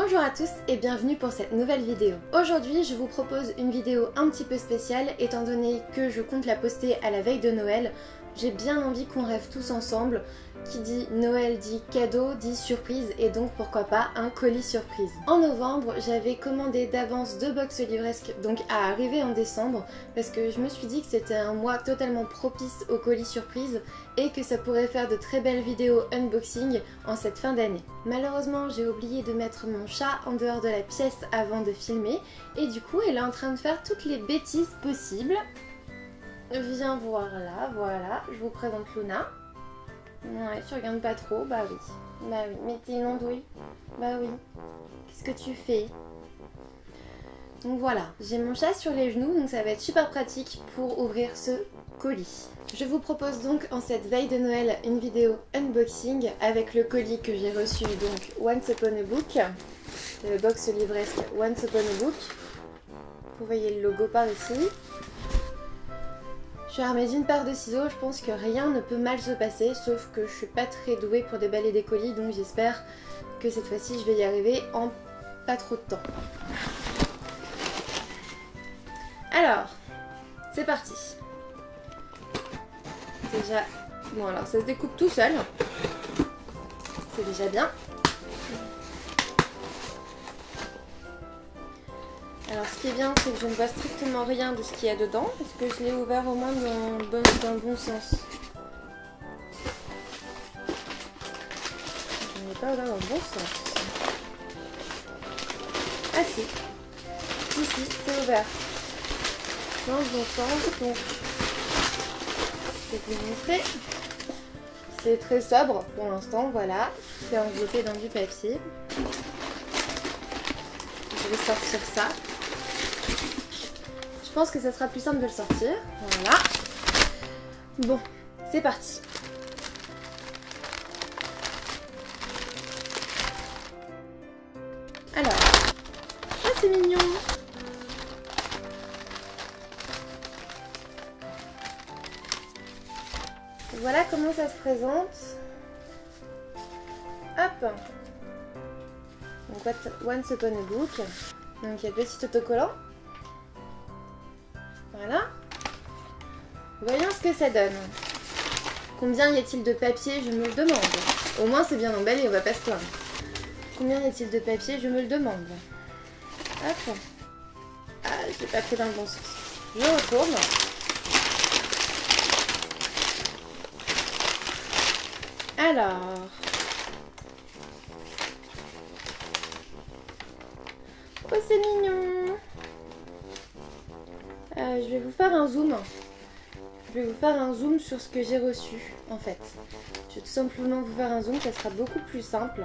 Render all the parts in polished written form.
Bonjour à tous et bienvenue pour cette nouvelle vidéo. Aujourd'hui je vous propose une vidéo un petit peu spéciale étant donné que je compte la poster à la veille de Noël. J'ai bien envie qu'on rêve tous ensemble. Qui dit Noël dit cadeau, dit surprise et donc pourquoi pas un colis surprise. En novembre j'avais commandé d'avance 2 box livresques donc à arriver en décembre parce que je me suis dit que c'était un mois totalement propice aux colis surprise et que ça pourrait faire de très belles vidéos unboxing en cette fin d'année. Malheureusement j'ai oublié de mettre mon chat en dehors de la pièce avant de filmer et du coup elle est en train de faire toutes les bêtises possibles. Viens voir là, voilà, je vous présente Luna. Ouais, tu regardes pas trop, bah oui. Bah oui, mais t'es une andouille. Bah oui. Qu'est-ce que tu fais? Donc voilà, j'ai mon chat sur les genoux, donc ça va être super pratique pour ouvrir ce colis. Je vous propose donc en cette veille de Noël une vidéo unboxing avec le colis que j'ai reçu, donc Once Upon a Book. C'est le box livresque Once Upon a Book. Vous voyez le logo par ici. Je suis armée d'une paire de ciseaux, je pense que rien ne peut mal se passer, sauf que je suis pas très douée pour déballer des colis, donc j'espère que cette fois-ci je vais y arriver en pas trop de temps. Alors, c'est parti. Déjà, bon alors ça se découpe tout seul, c'est déjà bien. Alors ce qui est bien, c'est que je ne vois strictement rien de ce qu'il y a dedans, parce que je l'ai ouvert au moins dans le bon sens. Je ne l'ai pas ouvert dans le bon sens. Ah si. Si, c'est ouvert. Dans le bon sens, donc je vais vous montrer. C'est très sobre pour l'instant, voilà. C'est enveloppé dans du papier. Je vais sortir ça. Je pense que ça sera plus simple de le sortir. Voilà. Bon, c'est parti. Alors. Ah, c'est mignon. Voilà comment ça se présente. Hop. Donc, Once Upon a Book. Donc, il y a le petit autocollant. Voilà. Voyons ce que ça donne. Combien y a-t-il de papier? Je me le demande. Au moins c'est bien emballé, on va pas se plaindre. Combien y a-t-il de papier? Je me le demande. Hop. Ah, je l'ai pas pris dans le bon sens. Je retourne. Alors. Oh, c'est mignon. Je vais vous faire un zoom. Je vais vous faire un zoom sur ce que j'ai reçu en fait. Je vais tout simplement vous faire un zoom, ça sera beaucoup plus simple.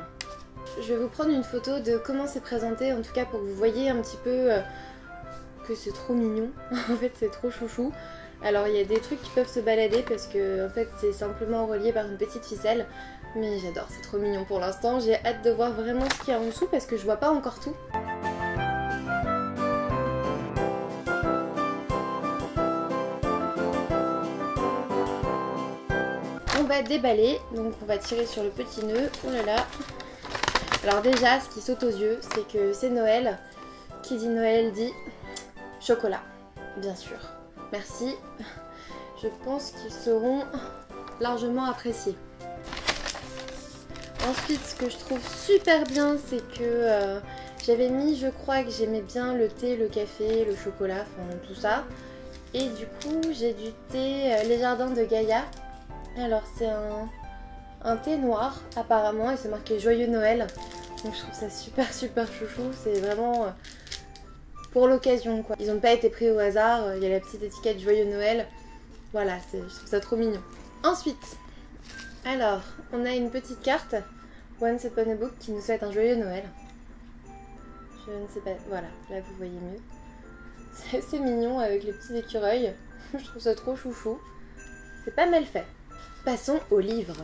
Je vais vous prendre une photo de comment c'est présenté, en tout cas pour que vous voyez un petit peu que c'est trop mignon. En fait c'est trop chouchou. Alors il y a des trucs qui peuvent se balader parce que en fait c'est simplement relié par une petite ficelle. Mais j'adore, c'est trop mignon pour l'instant. J'ai hâte de voir vraiment ce qu'il y a en dessous parce que je vois pas encore tout. On va déballer, donc on va tirer sur le petit nœud. Oh là là. Alors déjà, ce qui saute aux yeux, c'est que c'est Noël. Qui dit Noël dit chocolat, bien sûr. Merci. Je pense qu'ils seront largement appréciés. Ensuite, ce que je trouve super bien, c'est que j'avais mis, je crois que j'aimais bien le thé, le café, le chocolat, enfin tout ça. Et du coup, j'ai du thé Les Jardins de Gaïa. Alors c'est un thé noir apparemment et c'est marqué Joyeux Noël. Donc je trouve ça super chouchou, c'est vraiment pour l'occasion quoi. Ils n'ont pas été pris au hasard, il y a la petite étiquette Joyeux Noël. Voilà, je trouve ça trop mignon. Ensuite, alors on a une petite carte Once Upon a Book qui nous souhaite un Joyeux Noël. Je ne sais pas, voilà, là vous voyez mieux. C'est assez mignon avec les petits écureuils. Je trouve ça trop chouchou. C'est pas mal fait. Passons au livre.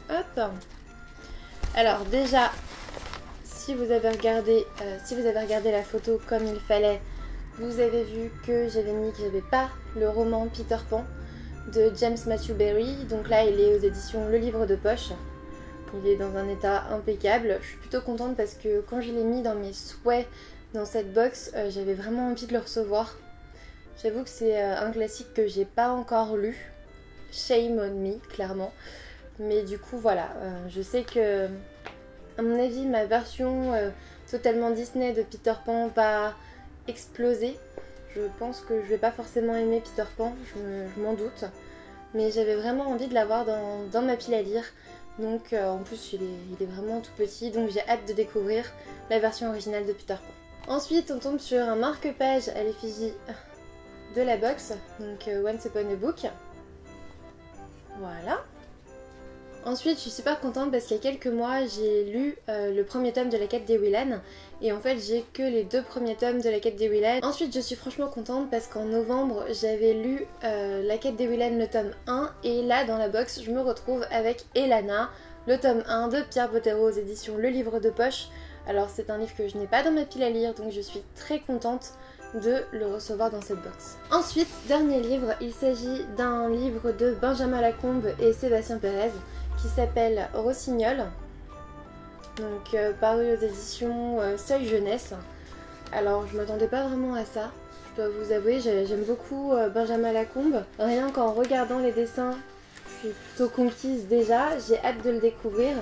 Hop. Alors déjà, si vous avez regardé la photo comme il fallait, vous avez vu que j'avais mis que j'avais pas le roman Peter Pan de James Matthew Barrie. Donc là, il est aux éditions Le Livre de Poche. Il est dans un état impeccable. Je suis plutôt contente parce que quand je l'ai mis dans mes souhaits dans cette box, j'avais vraiment envie de le recevoir. J'avoue que c'est un classique que j'ai pas encore lu. Shame on me, clairement. Mais du coup, voilà. Je sais que, à mon avis, ma version totalement Disney de Peter Pan va exploser. Je pense que je vais pas forcément aimer Peter Pan, je m'en doute. Mais j'avais vraiment envie de l'avoir dans ma pile à lire. Donc en plus il est vraiment tout petit, donc j'ai hâte de découvrir la version originale de Peter Pan. Ensuite on tombe sur un marque-page à l'effigie de la box, donc Once Upon a Book. Voilà. Ensuite je suis super contente parce qu'il y a quelques mois j'ai lu le premier tome de la quête des Willan et en fait j'ai que les 2 premiers tomes de la quête des Willan. Ensuite je suis franchement contente parce qu'en novembre j'avais lu la quête des Willan le tome 1 et là dans la box je me retrouve avec Elana, le tome 1 de Pierre Bottero aux éditions Le Livre de Poche. Alors c'est un livre que je n'ai pas dans ma pile à lire donc je suis très contente de le recevoir dans cette box. Ensuite, dernier livre, il s'agit d'un livre de Benjamin Lacombe et Sébastien Pérez qui s'appelle Rossignol, donc paru aux éditions Seuil Jeunesse. Alors je m'attendais pas vraiment à ça, je dois vous avouer, j'aime beaucoup Benjamin Lacombe. Rien qu'en regardant les dessins, je suis plutôt conquise déjà, j'ai hâte de le découvrir.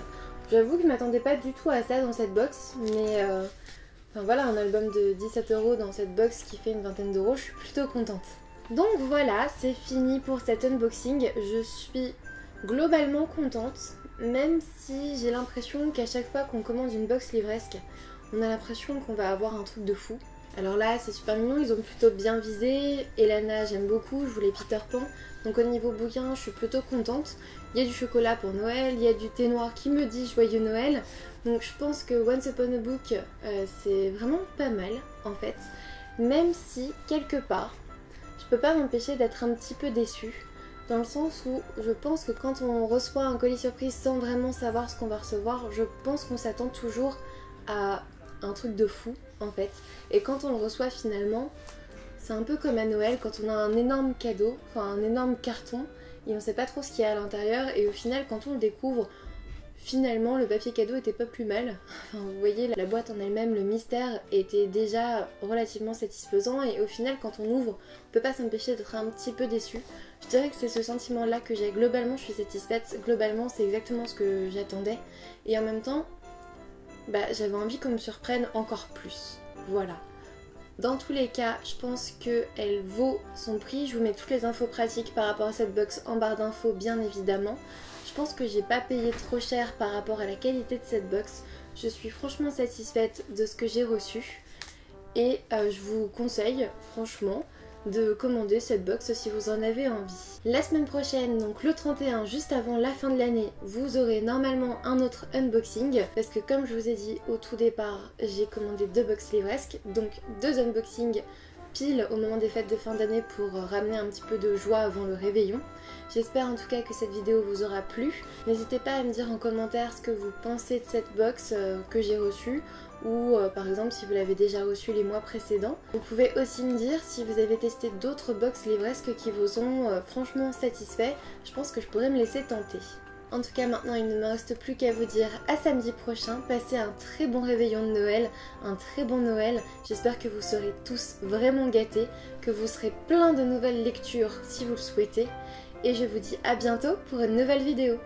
J'avoue que je m'attendais pas du tout à ça dans cette box, mais enfin voilà, un album de 17 € dans cette box qui fait une vingtaine d'euros, je suis plutôt contente. Donc voilà, c'est fini pour cet unboxing, je suis globalement contente, même si j'ai l'impression qu'à chaque fois qu'on commande une box livresque, on a l'impression qu'on va avoir un truc de fou. Alors là c'est super mignon, ils ont plutôt bien visé, Elana j'aime beaucoup, je voulais Peter Pan, donc au niveau bouquin je suis plutôt contente. Il y a du chocolat pour Noël, il y a du thé noir qui me dit joyeux Noël, donc je pense que Once Upon a Book c'est vraiment pas mal en fait, même si quelque part je peux pas m'empêcher d'être un petit peu déçue. Dans le sens où je pense que quand on reçoit un colis surprise sans vraiment savoir ce qu'on va recevoir, je pense qu'on s'attend toujours à un truc de fou en fait. Et quand on le reçoit finalement, c'est un peu comme à Noël quand on a un énorme cadeau, enfin un énorme carton, et on sait pas trop ce qu'il y a à l'intérieur, et au final quand on le découvre, finalement le papier cadeau était pas plus mal. Enfin vous voyez, la boîte en elle-même, le mystère était déjà relativement satisfaisant, et au final quand on ouvre, on peut pas s'empêcher d'être un petit peu déçu. Je dirais que c'est ce sentiment là que j'ai. Globalement je suis satisfaite, globalement c'est exactement ce que j'attendais, et en même temps j'avais envie qu'on me surprenne encore plus. Voilà. Dans tous les cas, je pense qu'elle vaut son prix. Je vous mets toutes les infos pratiques par rapport à cette box en barre d'infos bien évidemment. Je pense que j'ai pas payé trop cher par rapport à la qualité de cette box. Je suis franchement satisfaite de ce que j'ai reçu. Et je vous conseille franchement de commander cette box si vous en avez envie. La semaine prochaine, donc le 31, juste avant la fin de l'année, vous aurez normalement un autre unboxing parce que comme je vous ai dit au tout départ, j'ai commandé 2 box livresques, donc 2 unboxings pile au moment des fêtes de fin d'année pour ramener un petit peu de joie avant le réveillon. J'espère en tout cas que cette vidéo vous aura plu. N'hésitez pas à me dire en commentaire ce que vous pensez de cette box que j'ai reçue, ou par exemple si vous l'avez déjà reçue les mois précédents. Vous pouvez aussi me dire si vous avez testé d'autres box livresques qui vous ont franchement satisfait. Je pense que je pourrais me laisser tenter. En tout cas maintenant il ne me reste plus qu'à vous dire à samedi prochain, passez un très bon réveillon de Noël, un très bon Noël, j'espère que vous serez tous vraiment gâtés, que vous serez plein de nouvelles lectures si vous le souhaitez, et je vous dis à bientôt pour une nouvelle vidéo.